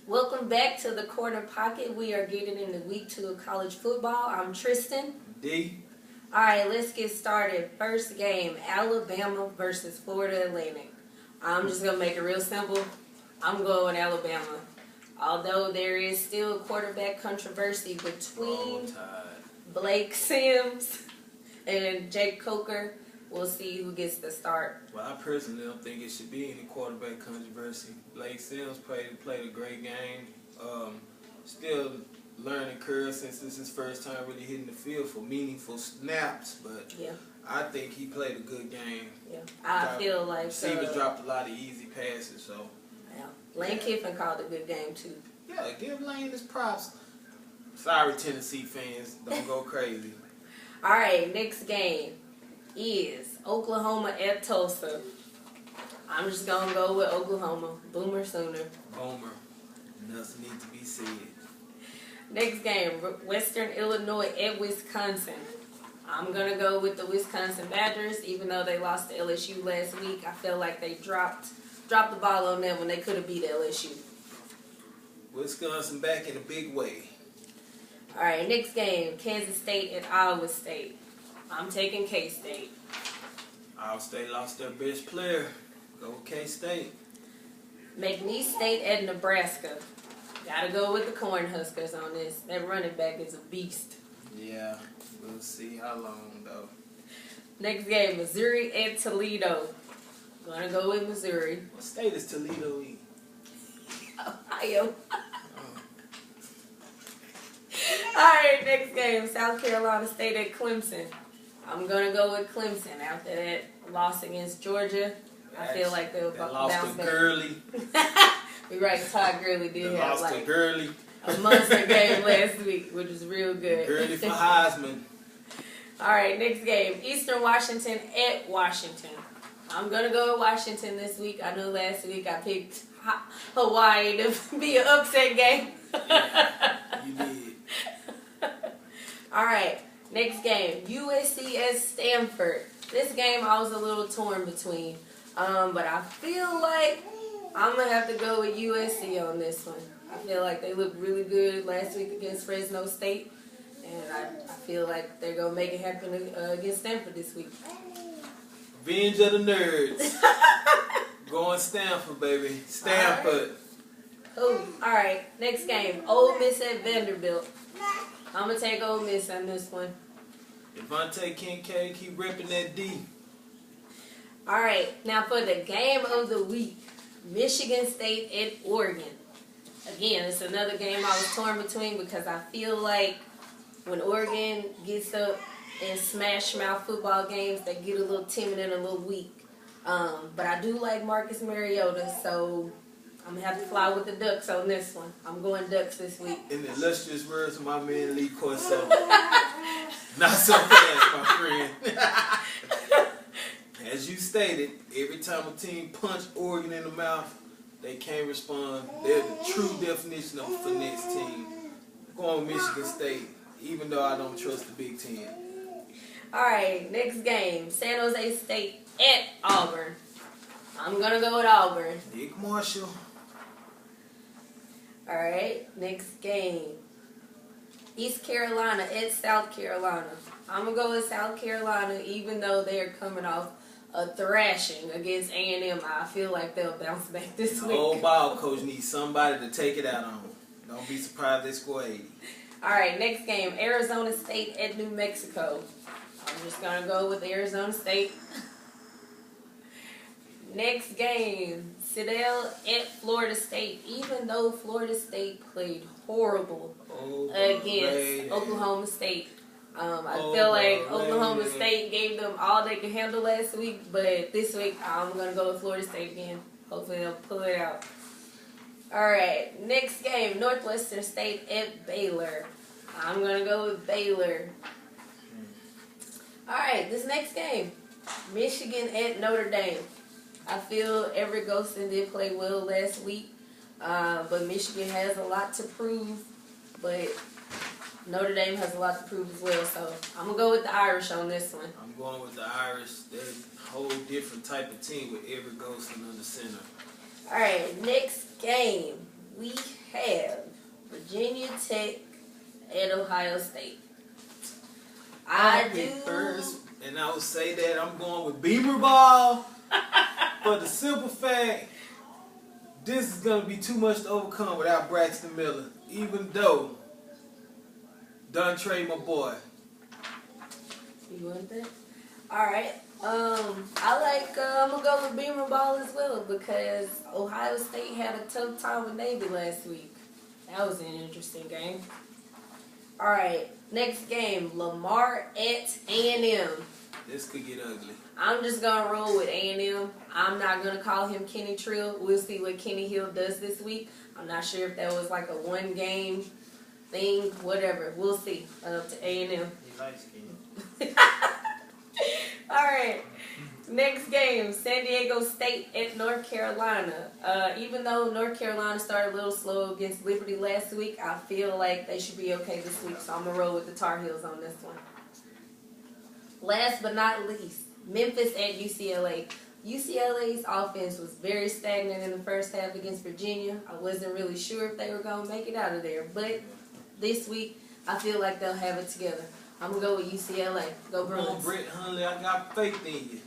Welcome back to the Corner Pocket. We are getting into week 2 of college football. I'm Tristan. D. Alright, let's get started. First game, Alabama versus Florida Atlantic. I'm just going to make it real simple. I'm going Alabama. Although there is still quarterback controversy between Blake Sims and Jake Coker. We'll see who gets the start. Well, I personally don't think it should be any quarterback controversy. Blake Sims played a great game. Still learning curve since this is his first time really hitting the field for meaningful snaps. But yeah, I think he played a good game. Yeah, I feel like receivers dropped a lot of easy passes. So yeah, Lane Kiffin called a good game too. Yeah, give Lane his props. Sorry, Tennessee fans, don't go crazy. All right, next game is Oklahoma at Tulsa. I'm just going to go with Oklahoma. Boomer Sooner. Boomer. Nothing needs to be said. Next game, Western Illinois at Wisconsin. I'm going to go with the Wisconsin Badgers, even though they lost to LSU last week. I feel like they dropped the ball on them when they could have beat LSU. Wisconsin back in a big way. All right, next game, Kansas State at Iowa State. I'm taking K-State. Iowa State lost their best player. Go K-State. McNeese State at Nebraska. Gotta go with the Cornhuskers on this. That running back is a beast. Yeah, we'll see how long though. Next game, Missouri at Toledo. Gonna go with Missouri. What state is Toledo in? Ohio. Alright, next game, South Carolina State at Clemson. I'm going to go with Clemson after that loss against Georgia. I feel like they'll bounce back. Gurley. We're right, Todd Gurley did have like Gurley. A monster game last week, which is real good. Gurley for Heisman. Alright, next game, Eastern Washington at Washington. I'm going to go with Washington this week. I know last week I picked Hawaii to be an upset game. Yeah, you did. Alright, next game, USC at Stanford. This game I was a little torn between, but I feel like I'm going to have to go with USC on this one. I feel like they looked really good last week against Fresno State, and I feel like they're going to make it happen against Stanford this week. Revenge of the Nerds. Going Stanford, baby. Stanford. Alright, next game, Ole Miss at Vanderbilt. I'm going to take Ole Miss on this one. Devontae Kincaid keep repping that D. Alright, now for the game of the week, Michigan State at Oregon. Again, it's another game I was torn between because I feel like when Oregon gets up in smash mouth football games, they get a little timid and a little weak. But I do like Marcus Mariota, so I'm going to have to fly with the Ducks on this one. I'm going Ducks this week. In the illustrious words of my man Lee Corso. Not so fast, my friend. As you stated, every time a team punch Oregon in the mouth, they can't respond. They're the true definition of a finesse team. I'm going with Michigan State, even though I don't trust the Big Ten. Alright, next game. San Jose State at Auburn. I'm going to go with Auburn. Nick Marshall. Alright, next game. East Carolina at South Carolina. I'm going to go with South Carolina even though they're coming off a thrashing against A&M. I feel like they'll bounce back this week. The old ball coach needs somebody to take it out on. Don't be surprised they score 80. Alright, next game. Arizona State at New Mexico. I'm just going to go with Arizona State. Next game, Citadel at Florida State. Even though Florida State played horrible against Oklahoma State, I feel like Oklahoma State gave them all they could handle last week, but this week I'm going to go with Florida State again. Hopefully they'll pull it out. Alright, next game, Northwestern State at Baylor. I'm going to go with Baylor. Alright, this next game, Michigan at Notre Dame. I feel Everett Golston did play well last week, but Michigan has a lot to prove, but Notre Dame has a lot to prove as well, so I'm going to go with the Irish on this one. I'm going with the Irish. They're a whole different type of team with Everett Golston under center. All right, next game. We have Virginia Tech and Ohio State. I do. First, and I would say that I'm going with Beamer ball for the simple fact this is going to be too much to overcome without Braxton Miller, even though done trade my boy. You want that? Alright. I'm going to go with Beamer ball as well because Ohio State had a tough time with Navy last week. That was an interesting game. Alright, next game, Lamar at A&M. This could get ugly. I'm just going to roll with A&M. I'm not going to call him Kenny Trill. We'll see what Kenny Hill does this week. I'm not sure if that was like a one-game thing, whatever. We'll see. Up to A&M. He likes Kenny. Alright, next game, San Diego State at North Carolina. Even though North Carolina started a little slow against Liberty last week, I feel like they should be okay this week, so I'm going to roll with the Tar Heels on this one. Last but not least, Memphis at UCLA. UCLA's offense was very stagnant in the first half against Virginia. I wasn't really sure if they were going to make it out of there, but this week, I feel like they'll have it together. I'm going to go with UCLA. Go Bruins. Come on, Brett Hundley. I got faith in you.